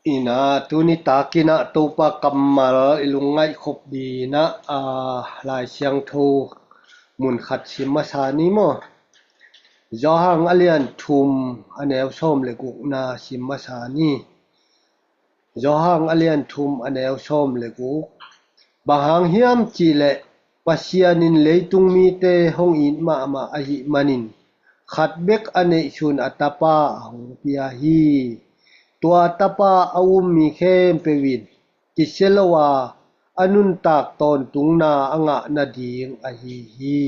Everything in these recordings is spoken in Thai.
ina tuni takina topa kammal ilungai khop di na lai siang tho mun khat simmasani mo johang alian thum anew som le guk na simmasani johang alian thum anew som le guk bahang hiam chi le pasianin leitung mi te hong in ma ahi manin khat bek ane chun atapa hong pia hiตัวตะปาอาวุมมีเข้มเปวินกิเชลวาอนุนตากตอนตุงนาองะนาดีงอหีฮี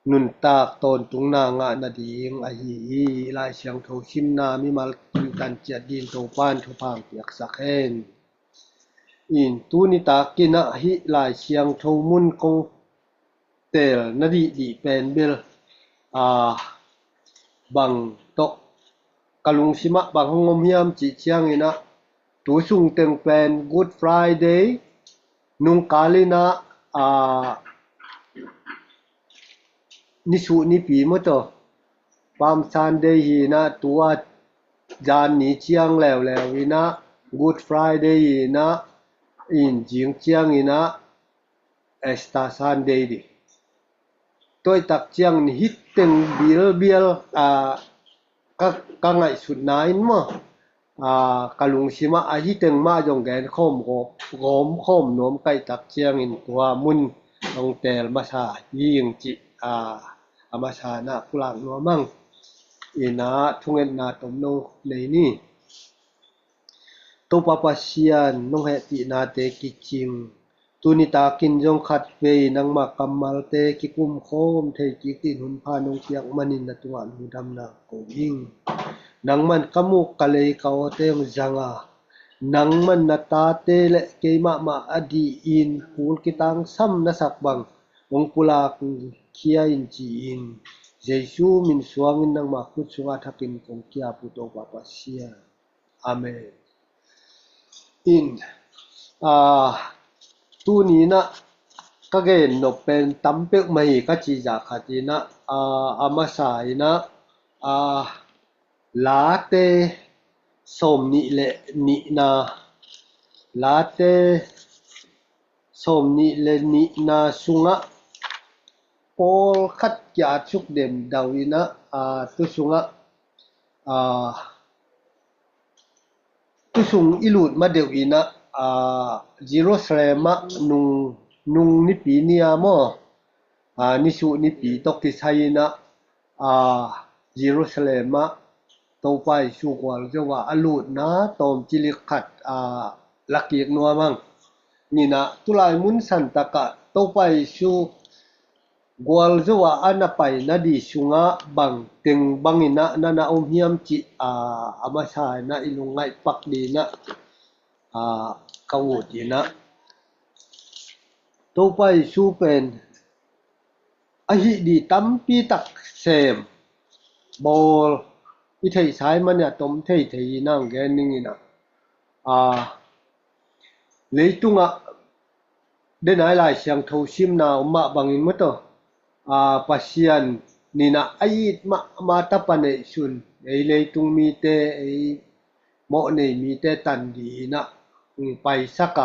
นุนตากตอนตุงนางะนาดีงอหีฮีลายเสียงโทชิมนามีมัลกันเจียดินโตปานทุพางเปียกสักเห็นอินตูนิตากินะหิลายเสียงโทมุนคงเตลนาดีดีเป็นเบลบังโตkalung sima bang hongom hiam chi chiang ina tu sung teng pen good friday nung kalina nisu ni pi mo to palm sunday hi na tua jan ni chiang lew ina good friday ina in jing chiang ina esta sunday di toy tak chiang ni hit teng bil ka ngaiสุดนายมกะลุงสิมาอาฮิเต็งมาจงแกนค้อมกอมค้อมนมไก่ตักเจียงอินตัวมุนองแตลมาชายิงจิอามาชานะกุลางนัวมั่งอีนาทุงเอ็นนาตมโนในนี่ตุปะปะเซียนนงแหตินาเตกิจิงตุนิตากินจงขัดเวนังมากัมมัลเตกิกุมโคมเทกิตินหุนพานงเปียกมันินนะตัวนูดำนาโกยิงนังมันกมุกกะเลกาวเตงจังนังมันนตาเตเลเกมะมาอดีอินปูลกิตังซัมนะสักบังองปุลาคุเคียอินจีอินเยซูมินสวงินนังมาคุสุงาทักินคงเกียปุโตปะปะเซียอาเมนอินตูนี้นะก็เกณฑ์นเป็นตำเป็กไม่ก็จีจากขัดนะอามาสายนะลาเตสมนิเลนินาลาเตสมนิเลนินาสุงะปอลขัดยาชุกเด่มดาวินะตุสุงะตุสุงอิลุดมาเดวินะJerusalem nung ni pi nia mo ni su ni pi tok ti saina Jerusalem to pai su kwal jawa alut na tom chilikhat lakik nuwa mang ni na tulai mun santaka to pai su gwal jawa anapai na di sunga bang teng bangina na hiam chi amasa na ilungai pak di naกาวดีนะตัวไปสู้เป็นอหิดีตั้มปีตักเสมบอลวิธีใช้มันเนี่ยต้มเทยนั่งแกนึงนะเลยตุงเดินหลายเสียงโทชิมนามาบางอินมั้งปัสยันนี่นะไอ้มาตะปันเอชุนไอ้เลยตุงมีเตไอ้หมอนี่มีเตตันดีนะไปสัก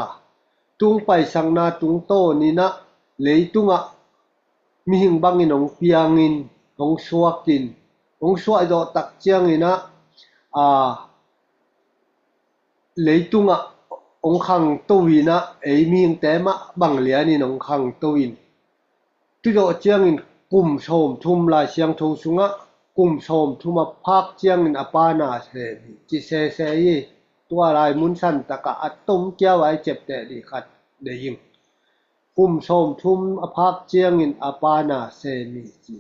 ตุงไปสังนาตุงโตนี่นะเลยตุงมีหิงบังอินองเปียงินองสวกินองสวดอตักเจียงนี่นะเลยตุงองคังโตวินะไอ้มีหิงแต่มะบังเหลียนี่องคังโตวินตุดอเจียงอินกุมโสมทุมลายเสียงโทสุงะกุมโสมทุมพักเจียงอินอปานาเสจิเสยตัวลายมุนสันตะกะอัดต้มเกี้ยวไว้เจ็บแต่ดีขัดได้ยิงกุมโสมทุมอภาคเจียงอินอปานาเสนีจี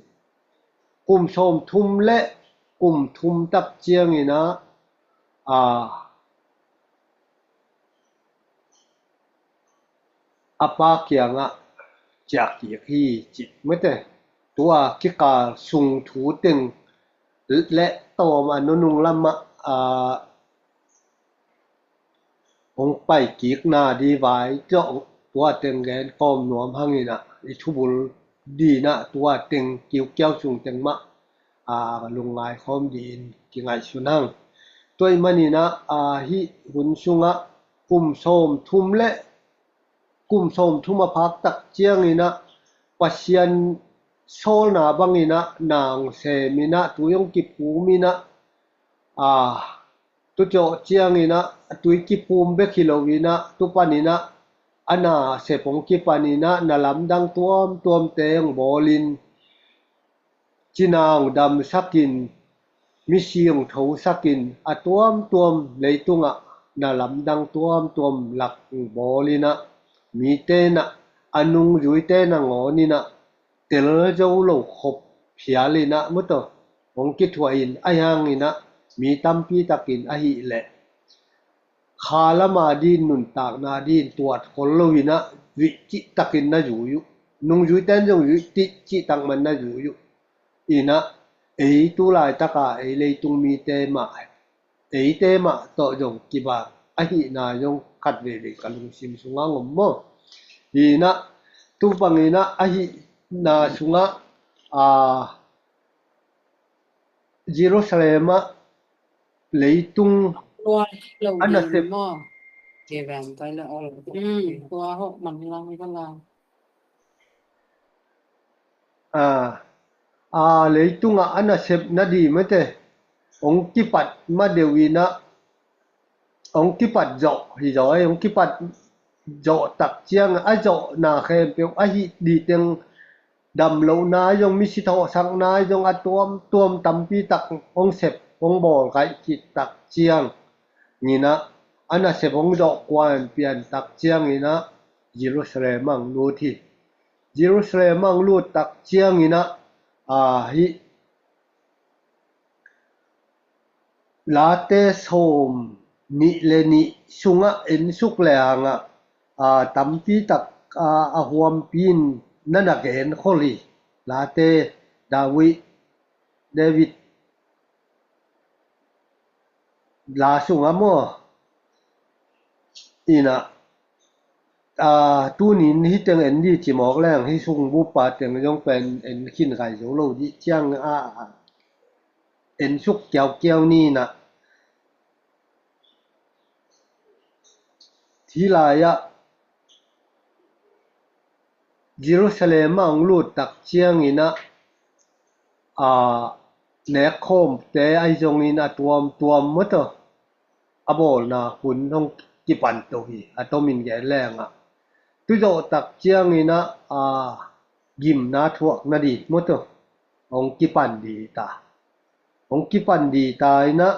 กุมโสมทุมและกุมทุมตักเจียงอินะอปาเกียงจากที่ที่จิตไม่แต่ตัวกิกาสุงถูตึงและตอมอนุงลำองไปกิกนาดีไว้เจ้าตัวเต็งแกนกอมหนวมหังนี่นะอิทุบุลดีนะตัวเต็งกิ้วแก้วสุงเต็งมะลงงายคอมดีนกิงายสุนัง ตัวมันนี่นะหิหุนสุงะกุมโสมทุมและกุมโสมทุมภักตักเจียงนี่นะปัสเซียนโซลนาบังนี่นะนางเสมินะตุยงกิปูมินะตุโจเจียงนี่นะตุยกิปูมเบคิโลวินะตุปานี่นะอันน่ะเสปงกิปานี่นะนาลำดังตวมเตงโบลินจินางดำสักินมิเสียงเถาสักินตวมเลยตุงนาลำดังตวมหลักโบลินะมีเตนะอนุงยุยเตนะงอนี่นะเตลเจ้าโลขบเพียลินะมุตองกิถวอินอายังนี่นะมีตัมปีตะกินอหิแหละคาละมาดินนุนตากนาดินตรวจคนลวินะวิจิตะกินนะอยู่นุงยุยเตนจงยุยติจิตังมันนะอยู่อีนะตุลายตะกะเลยตุงมีเตมะเตมะตอจงกิบาอหินายงคัดเวเลกะลุงซิมสุงะงมมอีนะตุปังอีนะอหินาสุงะเยรูซาเล็มเลยตุงอันนั้นเสพเกแวนไปแล้วตัว6มันลังไม่กันลางเลยตุงอันนั้นเสพนาดีมั้ยเตองกิปัดมาเดวีนะองกิปัดเจาะหิจอยองกิปัดเจาะตักเจียงเจาะนาเขมเปียวหิดีเต็งดำโลนายงมิสิทอสังนายงตวมตัมปีตักองเสพองบ่ไกจิตตักเจียงนี่นะอันนั้นเสพองดอกกวนเปลี่ยนตักเจียงนี่นะเยรูซาเล็มมังรูที่เยรูซาเล็มมังรูตักเจียงนี่นะหิลาเตโสมนิเลนิสุงะเอ็นสุกแลงตัมปีตักหวมปีนนั่นเห็นโคลีลาเตเดวิดลาสุงะโมอีนะตูนินฮิเตงเอ็นดีจิหมอกแรงฮิสุงบุปาเตงยงเป็นเอ็นขินไก่โยโลดิเจียงเอ็นสุกเกี่ยวนี่นะทีลายเยรูซาเล็มมังรูตักเจียงอีนะเนคโคมเตไอจงอีนะตัวมดบอลนะคุณต้องกิปันตัวฮีตัวมินแก่แรงตุโจตักเจียงอีนะยิมนาทวกนาดีมดองกิปันดีตาองกิปันดีตายนะ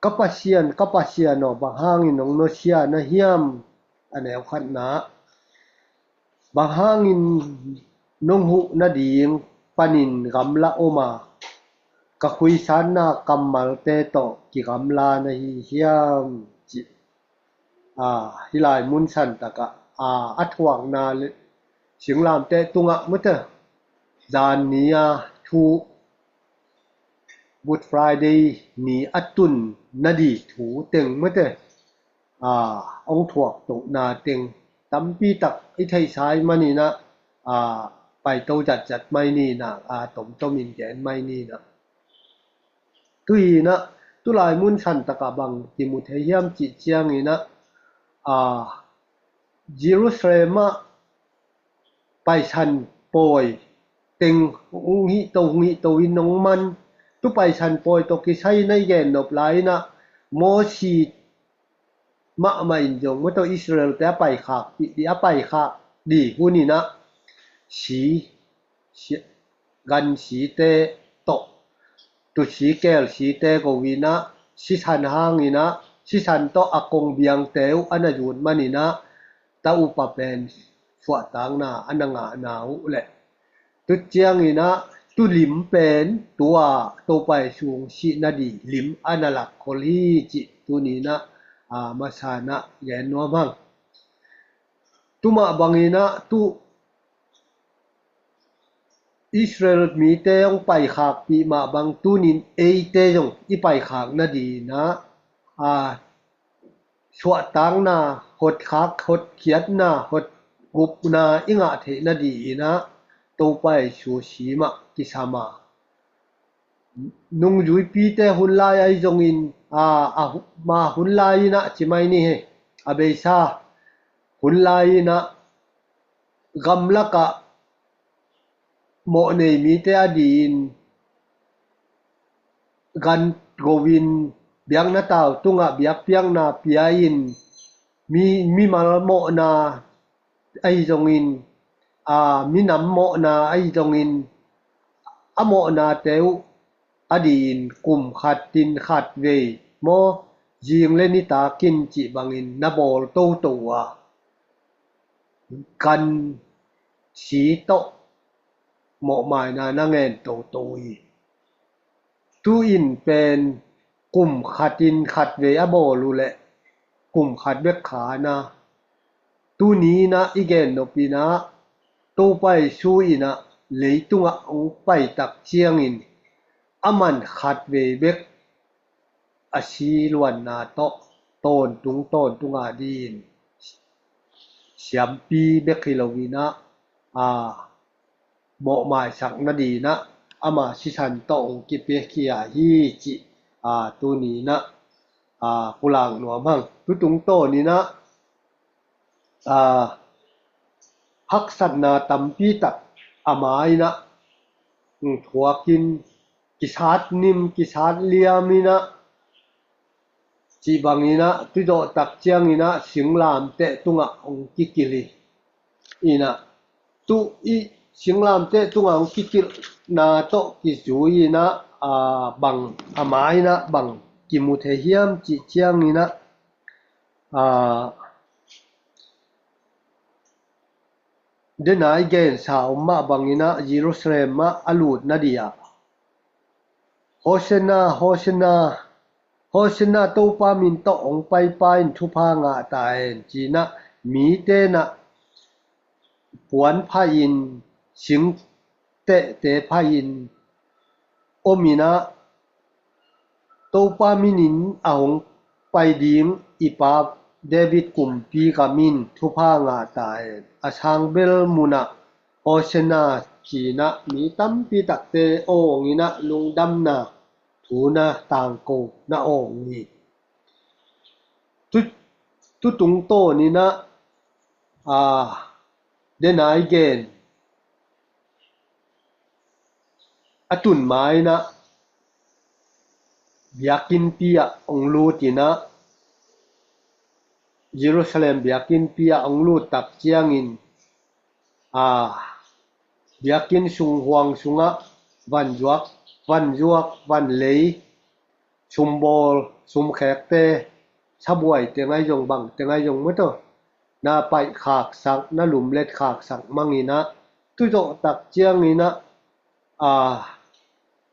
กัปเซียนบางห้างอินองโนเซียนะเฮียมอันแนวขัดนะบางห้างอินนงหุนาดีงปานินกำละโอมากะคุยสานนะกัมมัลเตโตกิกำลานะฮิเฮียมจิฮิลายมุนสันตะกะอัทวางนาเลสิงลามเตตุงะมะเตจานเนียทูGood Friday นีอัตุนนาดีถูเต็งมะเตองถวกตกนาเต็งตัมปีตักไอ้ไทยซ้ายมานี่นะไปโตจัดไม่นี่นะตมมินแกนไม่นี่นะตุยนะตุลายมุนสันตะกะบังติมุเทยามจิเจียงนี่นะเยรูซาเล็มไปชันปอยเต็งอุหิโตวินงมันตุไปชันปอยตกิใช้ในแกนนบหลายนะโมชีมะมาอินจงมะตอิสราเอลแต่ไปขากดิไปขากดีผู้นี่นะสีกันสีเตโตตุสีแก้วสีเตกวินะสิชันห้างนี่นะสิชันโตอากงเบียงเตวอันยุนมานี่นะตาอุปเป็นฝวตางนาอันงะนาวแหละตุเจียงนี่นะตุลิมเป็นตัวโตไปสูงสินาดีลิมอนาลักโคลีจิตุนี่นะมาสานะแยนนัวมังตุมาบังอีนะตุอิสราเอลมีเตยงไปขากปีมาบังตุนินเตยงอีไปขากนาดีนะสวตางนาหดขากหดเขียดนาหดกุบนาอิงะเทนาดีนะโตไปสูสีมะกิสามา nung jui pi te hun lai ai jong in ma hun lai na chimai ni he abeisa hun lai na gamlaka mo nei mi te adin gan govin biang na taw tunga biak piang na piain mi mal mo na ai jong in mi nam mo na ai jong in amo na teu adin kum khat tin khat ve mo jing le ni ta kin chi bangin na bol to towaกันสีโตเหมาะหมายนานาแงนโตโตยตูอินเป็นกลุ่มขัดอินขัดเวอโบรูแหละกลุ่มขัดเบกขานะตูนี้นะอีแกนโนปีนะตูไปชูอินะเลยตุงองไปตักเชียงอินอมันขัดเวเบกอาชีลวนนาโตต้นตุงอาดีนเสียมปีเบกฮิโลวีนะเหมาะหมายสักนาดีนะอามาชิชันโตองกิเปเคียฮีจิตัวนี้นะกุลางหนัวมั่งตุตุงโตนี้นะพักสัตนาตัมปีตักอามายนะถัวกินกิชาดนิมกิชาดเลียมีนะจีบังนี้นะตุโดตักเจียงนี้นะสิงลามเตะตุงองกิกิลีอีนะตุอีสิงลามเตะตุงองกิกินาโตกิจูอีนะบังอามายนะบังกิมุเทเฮียมจิเจียงนี้นะเดนายเกนสาวมาบังนี้นะเยรูซาเล็มมาอลูดนาดียาโฮเชนาโตปามินโตองไปปายทุพางาตายจีนะมีเตนะปวนพายินสิงเตพายินโอมินะโตปามินินองไปดิงอีปาเดวิดกุมปีกามินทุพางาตายอาชางเบลมุนะโฮเชนาจีนะมีตัมปีตักเตโองินะลุงดัมนาทูนะต่างโกนะโองีตุตุงโตนี่นะเดนายเกนอตุนไม้นะเบียกินปียองลูตินะเยรูซาเล็มเบียกินปียองลูตักเจียงอินเบียกินสุงหวงสุงะวันจวกวันเลยชุมโบลชุมแขกเตชะบวยเตงไอยงบังเตงไอยงมะโตนาไปขากสักนาหลุมเล็ดขากสักมังอีนะตุโตตักเจียงอีนะ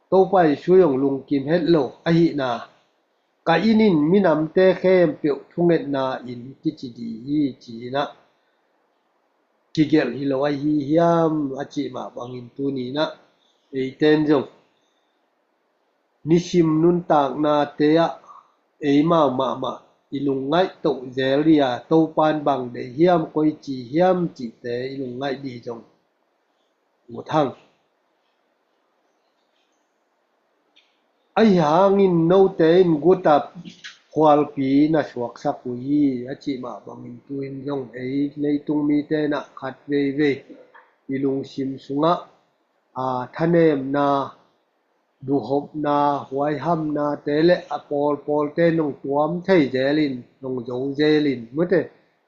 โตไปช่วยยงลุงกิมเฮ็ดโลอหินากะอินินมินำเตเข้มเปียวทุงเอ็ดนาอินกิจิดีฮีจีนะกิเกลฮิโลไอฮีฮิยามอจิมาบังอินตูนี้นะเอเตนจงนิชิมนุนตากนาเตะเอมาอิลุงไงโตเจลียโตปานบังเดเฮียมกอยจีเฮียมจิเตอิลุงไงดีจงหมดทั้งไอหางินโนเตนกุตับควาลปีนะสวกสักุยีอจิมาบังอินตุอินจงเลยตุงมีเตนะขัดเวอิลุงชิมสุงะทะเนมนาดูหบนาหวยห้ำนาเตเลปอลเตนงตวมไทเจลินนงโจเจลินเมื่อเต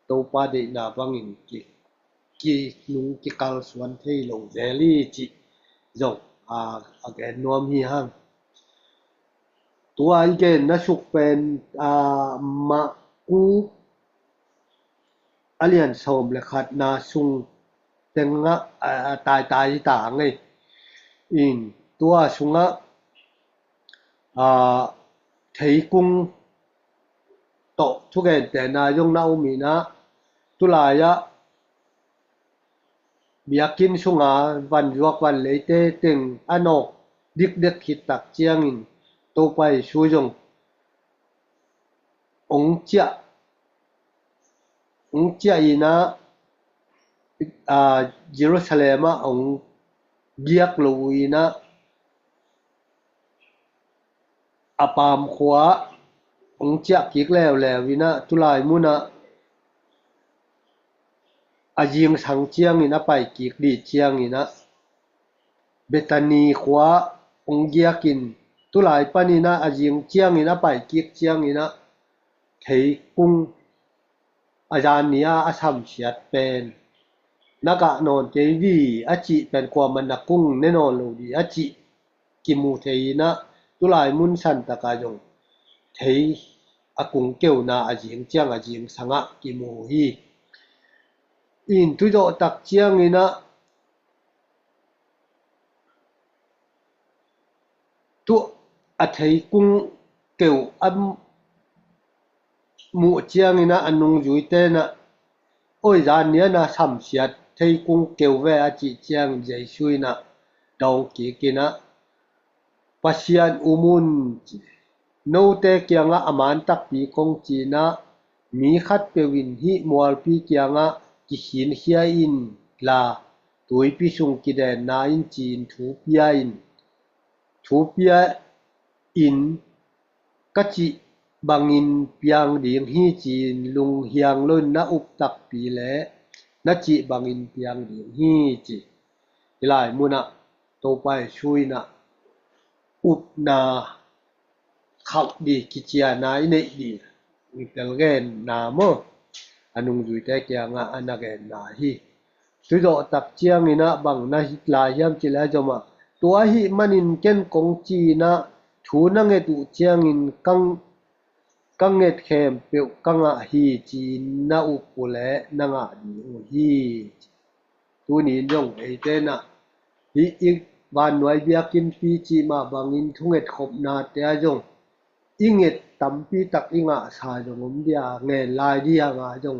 โตปาเดนาบังอินกินุงกิกัลสวนเทลงเจลีจิจงแกนนวมฮีหังตัวอีเกนนะสุกเป็นมะกูอเลียนสมและขัดนาซุงเต็งะตายต่างไงอินตัวสุงะไทกุงโตทุกแก่แต่นายงนาอุมีนะตุลายะเบียกินสุงะวันยวกวันเลยเตตึงอนอกดิกเด็กขิดตักเจียงอินโตไปชูจงองเจียอีนะเยรูซาเล็มองเบียกลูอีนะ อปามขวาองเจียกิกแล้ววินะตุลายมุนะอายิงสังเจียงนี่นะไปกิกดีเจียงนี่นะเบตานีขวาองเกียกินตุลายปานี่นะอายิงเจียงนี่นะไปกิกเจียงนี่นะเทกุงอาจารย์เนี่ยอาสัมเสียดเป็นนักนอนเจวีอาจิเป็นความมันนักกุ้งแน่นอนโลดีอาจิกิมูเทนะตุลายมุนสันตะกายงเทอากุงเกียวนาอาจิงเจียงอาจิงสังะกิมูฮีอินตุโดตักเจียงนี่นะตุอาเทกุงเกียวอัมมูเจียงนี่นะอันนุงจุยเตนะโอ้ยจานเนี่ยนะสัมเสียดเทกุงเกียวเวอาจิเจียงใจช่วยนะดองกีกินะปัสยันอุมุนโนเตเกียงะอมานตักปีคงจีนะมีขัดเปวินหิมวลปีเกียงะกิหินเฮียอินลาตุยปิสุงกิเดนนาอินจีนทูเปียอินกะจิบังอินเปียงดิงฮีจีนลุงเฮียงล้นนะอุปตักปีแลนะจิบังอินเปียงดิงฮีจีหลายมุนะโตไปช่วยนะอุปนาเข้าดีกิจยานาอิเนดีมีเปลเกนนามอนุงจุยแต่เกียงะอนาเกนนาฮีตุโดตักเจียงนี่นะบังนะฮิลายามจิลาจมาตัวหิมันินเกนกงจีนะทูนังเอตุเจียงอินกังเงตเขมเปียวกังะฮีจีนะอุปุเลนังะดีโอฮีตัวนี้ยงไอเตนะฮิอีกวานไว้เบียกินปีจีมาบังอินทุงเอตขบนาเตยจงอิงเอตตัมปีตักอิงะสาจงมเดียเงลายดีงะจง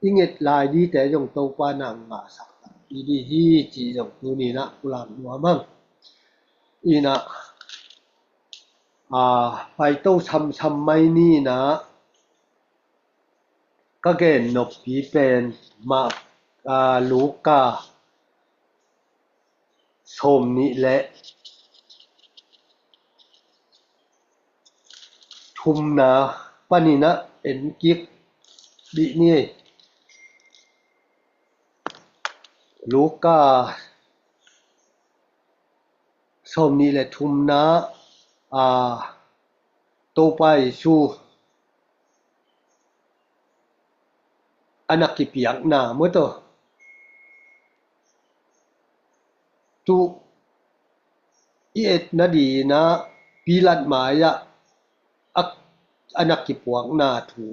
อิงเอตลายดีแต่จงโตปานังงะสักดีฮีจีจงตัวนี้นะกุลามนัวมั่งอีนะไปโตทำไม่นี่นะก็เกณฑ์นกผีเป็นมาลูกาชมนี่แหละทุมนะปานี่นะเอ็นกิกบินี่ลูกาชมนี่แหละทุมนะโตไปสู่อนักกิเปียกหน้ามื้อโตตุอีเอ็ดนาดีนะปีลัดหมายะอนักกิปวกหน้าถู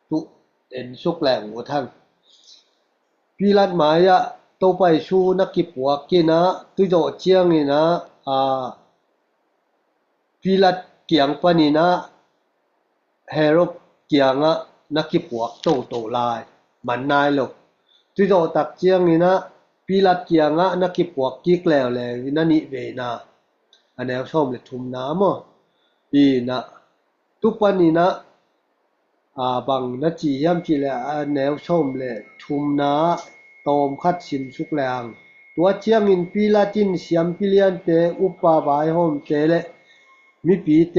ตุเอ็นสุกแหลงบ่ท่านปีลัดหมายะโตไปสู่นักกิปวกกินะตุโจเจียงนี่นะปีลัดเกียงปานี่นะเฮโรเกียงะนักกิปวกโตลายมันนายโลกตุโจตักเจียงนี่นะปีลัดเกียงะนักกิปวกกิกแล้ววินะนิเวนาอันแนวชมเลยทุมน้ำอีนะตุปานี่นะบังนะจียามจีแลแนวชมเลยทุมนาตอมคัดสินสุกแรงตัวเจียงอินปีลัดจินเสียมปิเลียนเตอุปาบายโฮมเตเลมีปีเต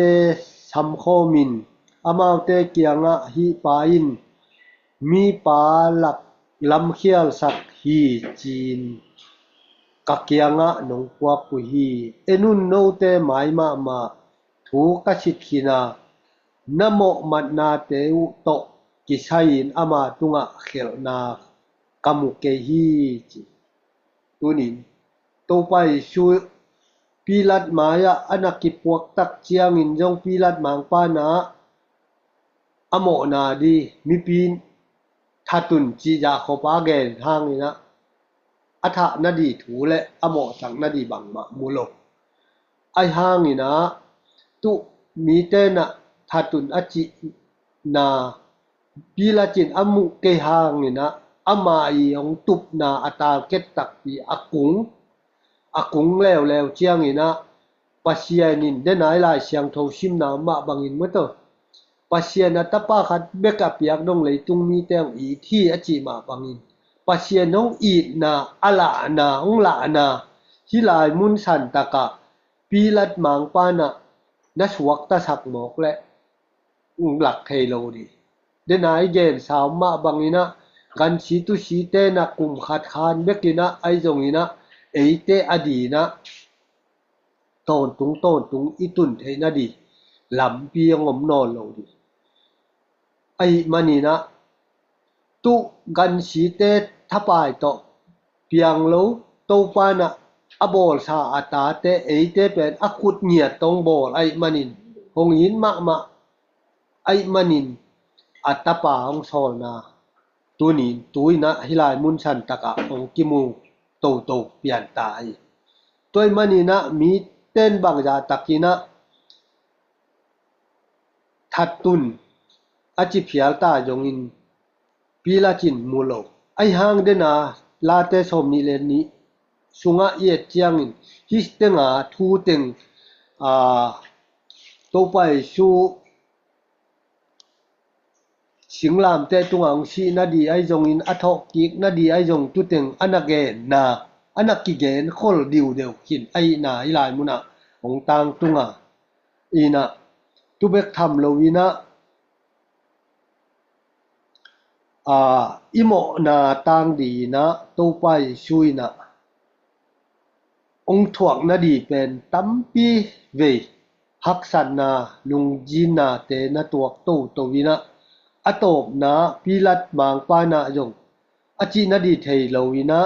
สัมโคมินอามาวเตเกียงะฮีปาอินมีปาลักลำเขียลสักฮีจีนกักเกียงะนงปวกปุฮีเอนุนโนเตหมายมาถูกชิดขีนานะโมมัดนาเตอุโตกิชัยนอามาตุงะเขลนากามุเกฮีจีตุนินโตไปชูปีลัดหมายะอนักกิปวกตักเจียงอินจงปีลัดหมางปานะอโมนาดีมีปีนทัตุนจีจาขปาเกนทางนี่นะอัฐนาดีถูและอโมสังนาดีบังมะมูโลไอห้างนี่นะตุมีเตนะทัตุนอจินาปีละจินอมุเกห้างนี่นะอมาอีของตุบนาอตาเกตตักปีอากุงแล้วเจียงนี่นะปัสยานินเดนายลายเสียงโทชิมนามะบังอินมะโตปัสยานะตะปาขัดเบกะเปียกดงเลยตุงมีแตงอีที่อจิมาบังอินปัสยานงอีนาอะลานาองลานาฮิลายมุนสันตะกะปีลัดหมางปานะ na suwak ta sak mok le lak thei lo di de nai gen sauma bangina gan si tu si te na kum khat khan bekina ai jongina eite adina ton tung itun theina di lam pi ngom non lo di ai manina tu gan si te thapai to piang lo to pa na abol sa ata te eite pen akut nia tong bol ai manin hong yin ma ai manin atapa ong sol na tunin tuina hilai mun chan taka ong kimu to pian tai toy manina mi ten bang ja takina thattun achi phial ta jongin pila chin mulo ai hang de na la te som ni len ni sunga ye chiangin histenga thu teng to pai su singlam te tungang si na di ai jongin athok kik na di ai jong tu teng anage na anaki gen khol diu deu kin ai na ilai muna ong tang tunga ina tu bek tham lowina imo na tang di na to pai suina ong thuak na di pen tampi ve haksan na lungjina te na tuak to wina atop na pilat mang pa na jong achi na di thei lowina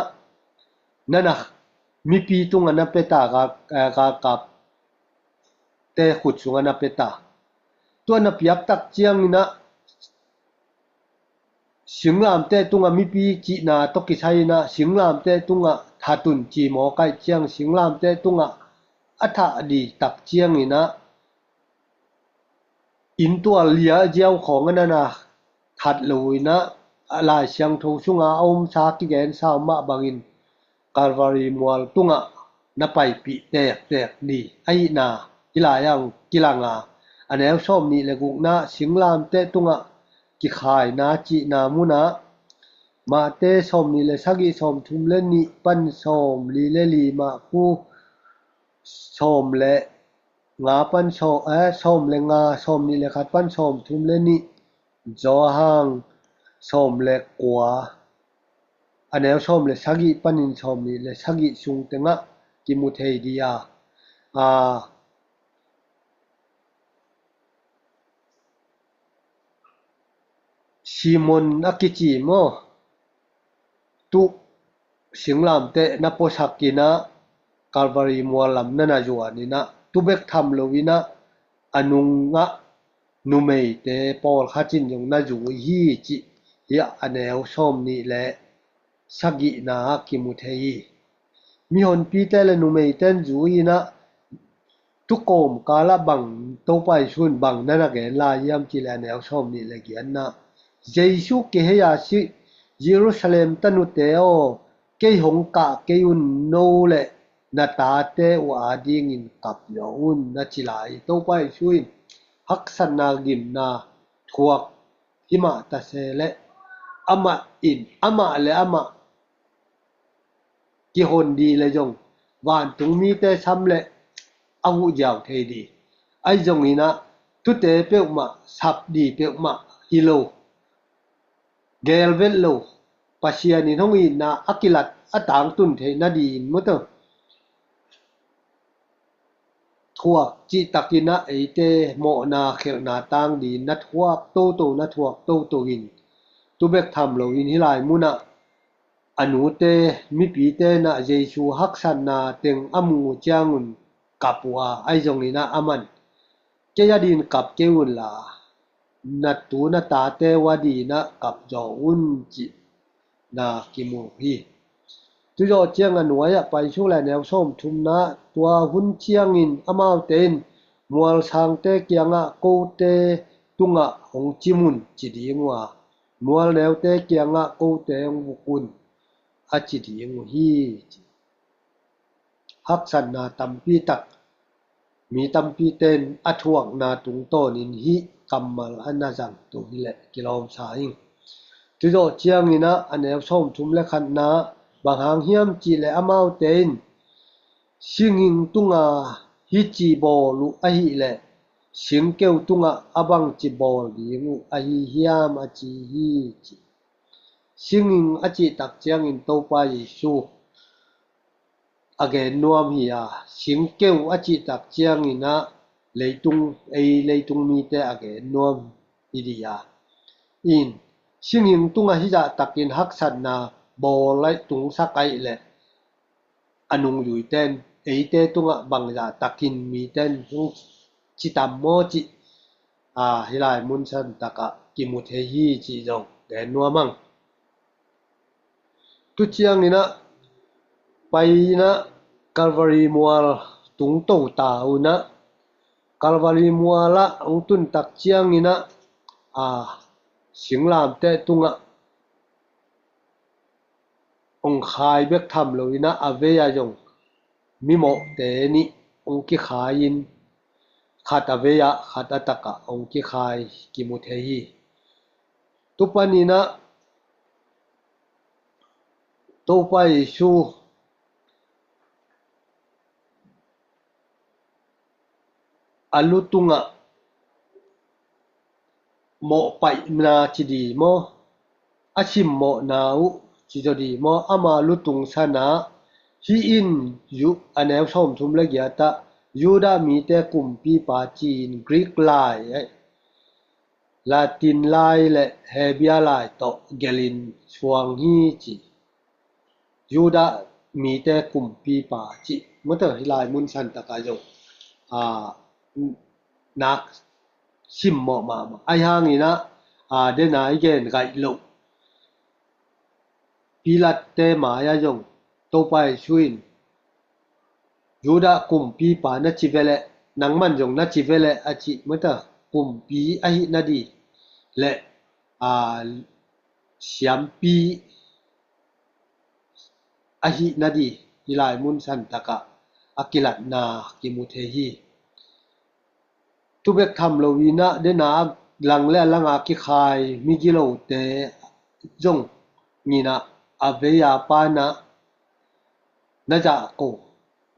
nana mi pi tunga na peta ga kap te khut sunga na peta to na piak tak chiang na singlam te tunga mi pi chi na to ki sai na singlam te tunga thatun chi mo kai chiang singlam te tunga atha di tak chiang ina in tua lia jiao khong na na that loina ala siang tho sunga om sa ki gen sa ma bangin kalvari mual tunga na pai pi tek ni ai na kila yang kilanga anel som ni le guk na singlam te tunga ki khai na chi na muna ma te som ni le sagi som thum le ni pan som li le li ma ku som le nga pan som le nga som ni le khat pan som thum le ni jo hang som le kwa anel som le sagi panin som ni le sagi sung tenga ki mu thei dia Simon akichi mo tu singlam te na posakina kalvari mualam nana juanina tu bek tham lowina anunga numei te pol khachin jong na ju hi chi ya anel som ni le sagi na ki mu thei mi hon pi te le numei ten ju ina tu kom kala bang to pai sun bang nana ge la yam chi le anel som ni le gian na Jesu ke ya si Jerusalem tanu teo ke hong ka ke un no le na ta te wa ding in kap yo un na chilai to pai suin haksan na gim na thuak hima ta se le ama le ama ki hon di le jong wan tung mi te sam le awu jaw thei di ai jong ina tu te pe ma sap di pe ma hilo gelvel lo pasiani hong in na akilat atang tun the na di mo to thuak chi takina eite mo na khel na tang di na thuak to na thuak to in tu bek tham lo in hilai muna anu te mi pi te na jesu haksan na teng amu changun kapwa ai jong ina aman ke yadin kap keun la na tu na ta te wadi na kap jo un chi na kimu hi tu jo chiang anwaya pai chu la neu som thum na tua hun chiang in amau ten mual sang te kianga ko te tunga hong chimun chi dingwa mual neu te kianga ko te ong bukun a chi ding hi haksan na tampi tak mi tampi ten athuak na tung ton in hi kamal anazang tu le kilom saing tu jo chiang ina anel som thum le khan na bang hang hiam chi le amau ten singing tunga hi chi bo lu a hi le สิงเกียวตุงอะบังจิบอลดีงูอะฮิฮิยามอะจิฮีจิสิงอะจิตักเจียงอินโตปายิสูอะเกนวมฮิยาสิงเกียวอะจิตักเจียงอินะเลยตุงเลยตุงมีเตอะเกนวมอิดิยาอินสิงตุงอะฮิจะตักอินฮักสันนาบอลไลตุงสักไอเลอะนุงอยู่เตนเตตุงอะบังจะตักอินมีเตนจิตามโมจิฮิลายมุนชันตะกะกิมุเทฮีจิจงแกนัวมั่งตุเจียงนี่นะไปนะกัลวารีมัวตุงโตตาอุนะกัลวารีมัวละองตุนตักเจียงนี่นะสิงลามเตตุงะองคายเบกทำเลยนะอเวยาจงมิโมเตนี่องกิขายินขัดอเวยะขัดอัตกะองกิขายกิมุเทฮีตุปานีนะตุปายชูอลุตุงะโมไปนาจิดีโมอาชิมโมนาอุจิจดีโมอามาลุตุงสนาฮีอินยุอเนวชมทุมละเกียตะยูดามีแต่กลุ่มปีปาจีนกรีกลายลาตินลายและเฮเบียลายตอเกลินชวงฮีจิยูดามีแต่กลุ่มปีปาจิเมื่อเตฮิลายมุนชันตะกายงนักชิมหมอมาไอหางนี่นะเดนายเกนไกโลปีลัดเตมายาจงโตไปช่วยยูดากลุ่มปีปานะจิเวเลนังมันจงนะจิเวเลอจิเมื่อเตกลุ่มปีอหินาดีและเสียมปีอหินาดีฮิลายมุนชันตะกะอากิลัดนากิมุเทฮีตุเบกทำโลวีนะเดนาลังและลังอากิขายมิกิโลเตจงงีนะอเวยาปานะนะจะโก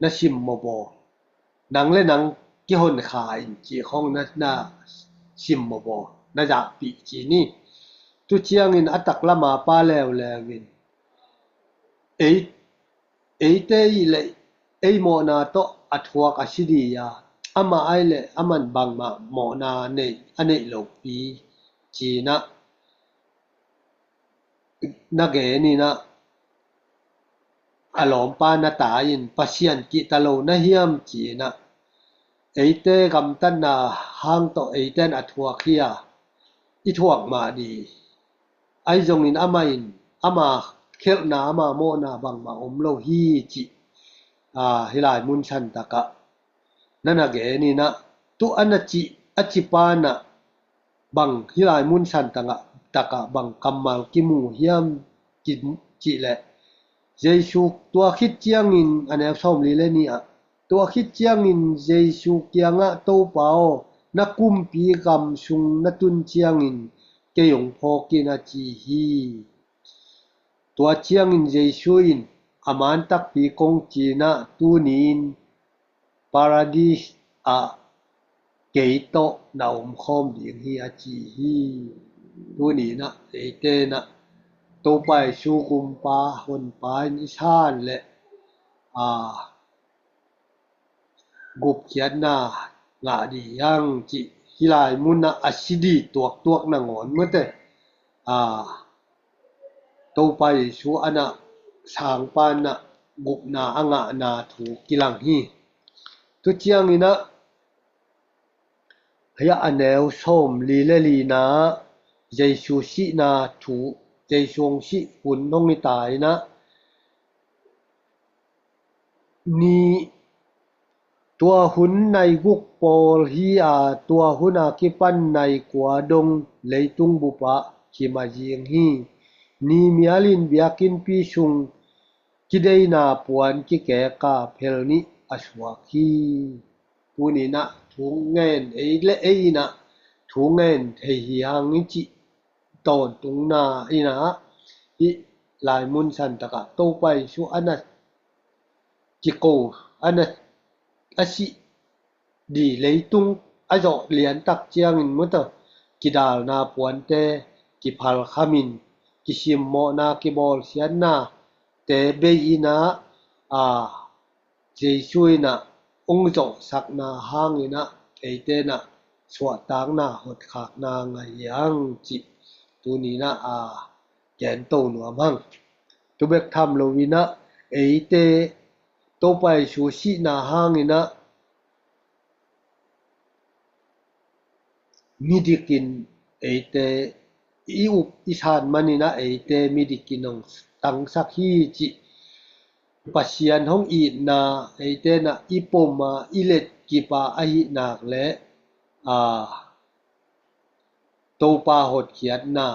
นะชิมโมโบนังและนังกิหนขายจีของนะชิมโมโบนะจะปีจีนี่ตุเจียงอินอัตักละมาปาแล้วแลวินเตอีเลโมนาโตอัทวกอชิดียาอามาไอเลอามันบังมาโมนาเนอเนโลปีจีนะเกนี่นะอลอมปานะตายินปะเซียนกิตะโลนะเฮียมจีนะเตกัมตันนาหางโตเตนอัทวกเฮียอิทวกมาดีไอจงอินอามาอินอามาเคลนามาโมนาบังมาอมโลฮีจิฮิลายมุนชันตะกะนั่นเกนี่นะตุอันจิอจิปานะบังฮิลายมุนชันตะกะบังกัมมัลกิมูเฮียมจิและเยซูตัวคิดเจียงอินอันแนวชมลีเลนี่ตัวคิดเจียงอินเยซูเกียงโตเปานักกุมปีกำชุงนัตุนเจียงอินเกยงพอกินาจีฮีตัวเจียงอินเยซูอินอามันตักปีกงจีนะตูนินปาราดิสเกยโตนาอมคอมดิงฮีอาจีฮีตูนี้นะเตนะโตไปชูกุมปาหนปานิชานและกุบเขียนนางาดียังจิฮิลายมุนนะอชิดีตวกนางอนเมื่อแต่โตไปชูอันะสางปานนะกุบนาอ่างะนาถูกิลังฮีตุเจียงนี่นะพยาอันแนวส้มลีเลลีนะเยซูชินาถูเจชวงชิหุ่นน้องนิตายนะนี่ตัวหุ่นในกุกปอลฮีตัวหุ่นอากิปันในกัวดงเลยตุงบุปะคิมาจีงฮีนี่มีอลินเบียกินปีชุงกิเดนาปวนกิแกกาเพลนิอสวาคีปูนี่นะทุงเงินและนะทุงเงินเฮียงจิตอนตุงนานะอิลายมุนชันตะกะโตไปชูอันนะจิโกอันนะอชิดีเลยตุง ajo lian tak chiang in muto kidal na puante ki phal khamin ki sim mo na ki bol sian na te beina jeisui na ongjo sakna hangina eite na swa tang na hot khak na ngayang chi tuni na gen to no mang tu bek tham lovina eite to pai su si na hangina midikin eite iup isan manina eite midikinong tang sakhi chi pasian hong i na eite na ipoma ilet kipa ahi nak le to pa hot khiat na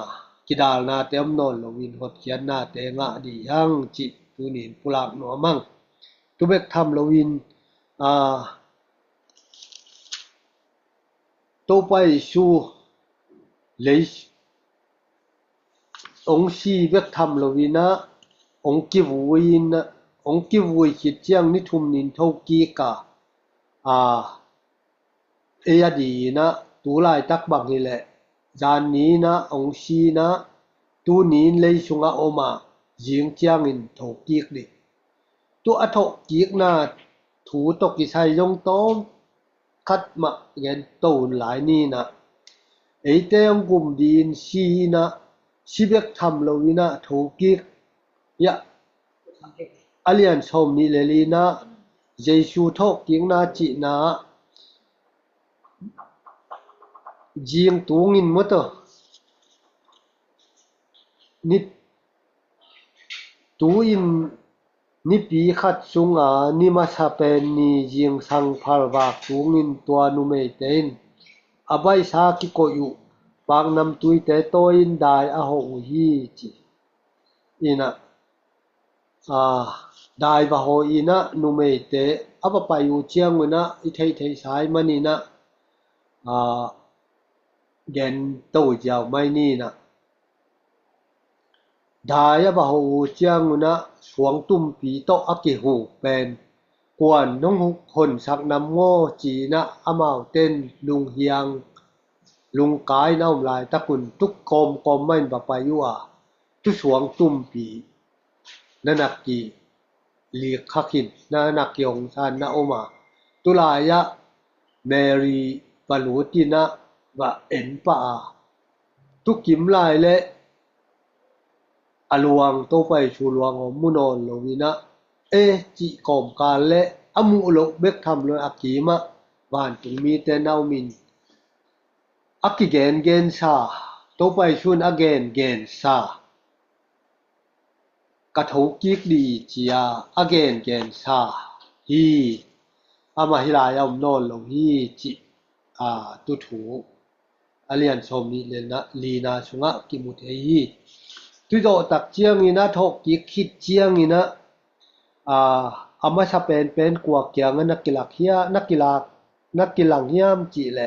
kidal na tem non lovin hot khiat na te nga di hang chi tunin pulak no mang tu bek tham lovin to pai su le ong si bek tham lovina ong ki vuin ong ki vui khit chiang ni thum nin thau ki ka e di na tu lai tak bang ni le jan ni na ong si na tu nin le sunga oma jing chiang in thau ki ni tu athok ki na thu to ki sai yong tom khat ma gen to lai ni na eite ong gum din si na sibek tham lovina thau ki ya alian som ni le li na jesu thok king na chi na jing tungin moto ni tuin ni pi khat sunga ni ma sa pen ni jing sang phal wak tungin tua nu mei ten abai sa ki ko yu pang nam tui te toin dai a ho hi chi ina dai ba ho ina nu mei te apa pa yu chiang na I thei sai manina gen to jiao mai ni na dai ba ho chiang na suang tum pi to aki hu pen kwan nong hon sak nam ngo chi na amao ten lung hiang lung kai naum lai takun tuk kom main ba pa yu tu suang tum pi nanak ki li khakin nanak yong san na oma tulaya mary palutina wa en pa tu kim lai le aluang to pai chu luang munon lovina chi kom kan le amu lo bek tham lo akima ban tung mi te nau min akigen gen sa to pai chun again gen sa ka thau ki di chia again gen sa hi ama hilai am non lo hi chi tu thu alian som ni le na lina sunga ki mu the hi tu do tak chiang ina thok ki khit chiang ina ama sa pen kwa kyang na kilak hia na kilang hiam chi le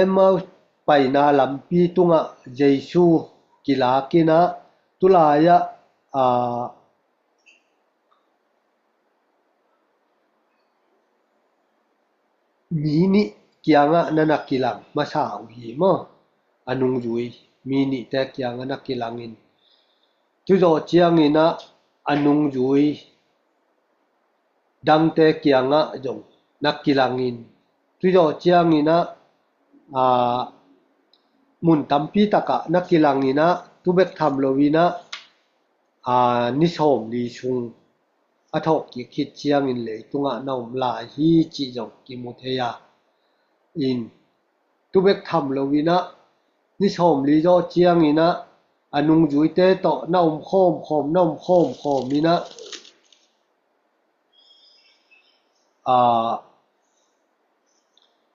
emau paina lampi tunga jesu kilakina tulaya mini kyanga nanakilang masau hi mo anung jui mini te kyanga nakilangin tu do chiang ina anung jui dang te kyanga jong nakilangin tu do chiang ina mun tampi taka nakilangina tu bek tham lovina ni som li chung athok ki khit chiang in le tunga naum la hi chi jong ki mu theya in tu bek tham lovina ni som li jo chiang ina anung jui te to naum khom naum khom mina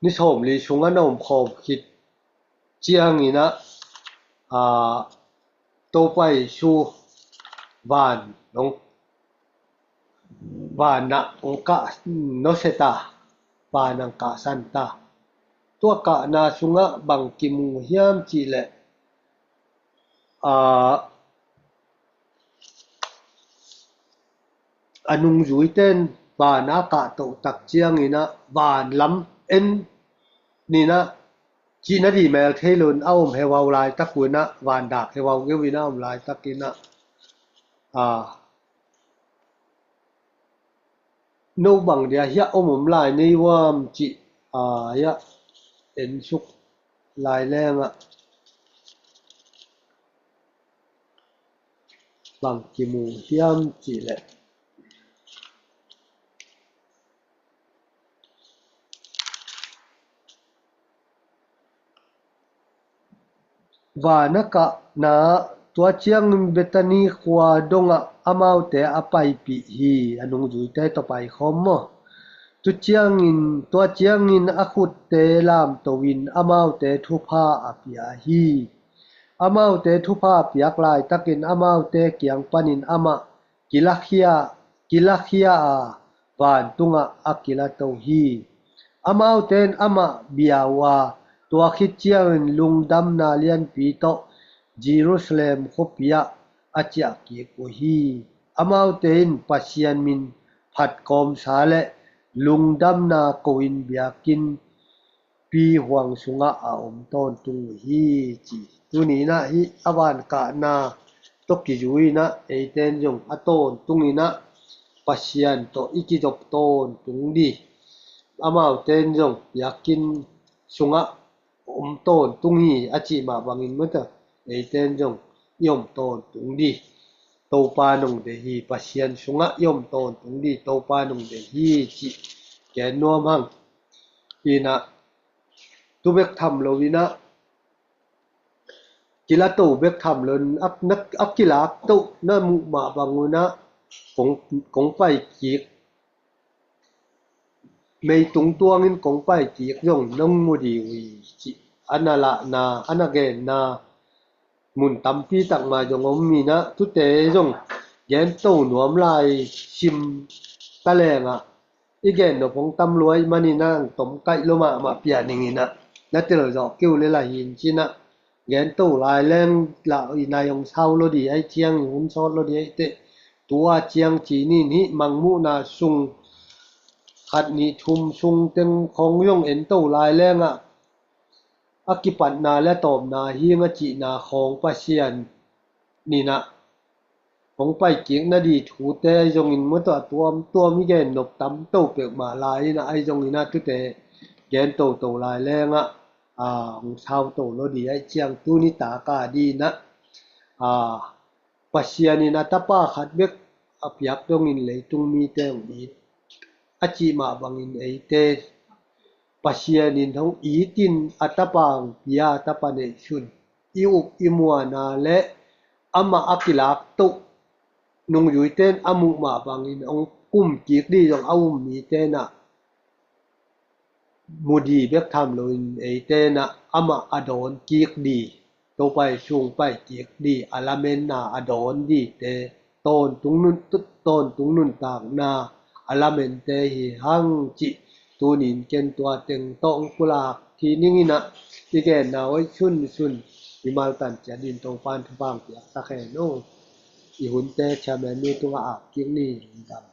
ni som li chunga naum khom khit chiang ina to pai chu van nong vana ongka no seta panang ka santa tua ka na sunga bang kimu hiam chi le anung zui ten ba na ka to tak chiang ina ban lam en ni na chi na di mel thailun aum hewau lai takuna wan dak hewau ge wina um lai takina no bang dia ya omum lai nei wam chi ya en suk lai lenga bang ki mu hiam chi le vanaka na tua chiang betani khwa donga amau te apai pi hi anung zui te to pai khom mo tu tua chiang in akhut te lam to win amau te thupa apia hi amau te thupa piak lai takin amau te kiang panin ama kilakhia van tunga akila to hi amau ten ama biawa tua khit chiang lungdam na lian pi to Jerusalem khopia achia ki ko hi amau ten pasian min phat kom sale lungdam na koin biakin pi huang sunga a ton tung hi chi tuni na hi awan ka na tokki jui na eiten jong aton tungina pasian to ikijop ton tung di amau ten jong biakin sunga ton tung hi achi ma bangin mata eiten jong yom ton tung di to pa nong de hi pasian sunga yom ton tung di to pa nong de hi chi ke nuam hang ina tu bek tham lo wina kila to bek tham lon ak kila to na mu ma banguna kong pai ki mei tung tuangin kong pai ki jong nong mu di wi chi anala na anage na mun tampi tak ma jong om mi na tu te jong gen to nuam lai sim talenga igen no pong tam luai mani nang tom kai lo ma pia ningina na te lo jo kiu le la hin china gen to lai leng la ina yong sau lo di ai chiang hun so lo di ai te tua chiang chi ni ni mang mu na sung khat ni thum sung teng khong yong en to lai lenga akipat na le tom na hi nga chi na khong pasian ni na kong pai kiek na di thu te jong in mo to mi gen nop tam to pe ma lai na ai jong ina tu te gen to lai lenga hong sao to lo di ai chiang tu ni ta ka di na pasian ni na ta pa khat bek apiak dong in le tung mi te ni achi ma bangin ei te pasian in thong i tin atapang pia tapane chun iup imuana le ama akilak to nung yui ten amu ma bangin ong kum kiek di jong awum mi te na mudi bek tham loin ei te na ama adon kiek di to pai chung pai kiek di alamen na adon di te ton tung nun tang na alamen te hi hang chi tunin ken tua teng tong kulak thi ningina igen na oi chun imal tan chadin to pan thapang piak ta khe no i hun te chamen ni tu a kiek ni dam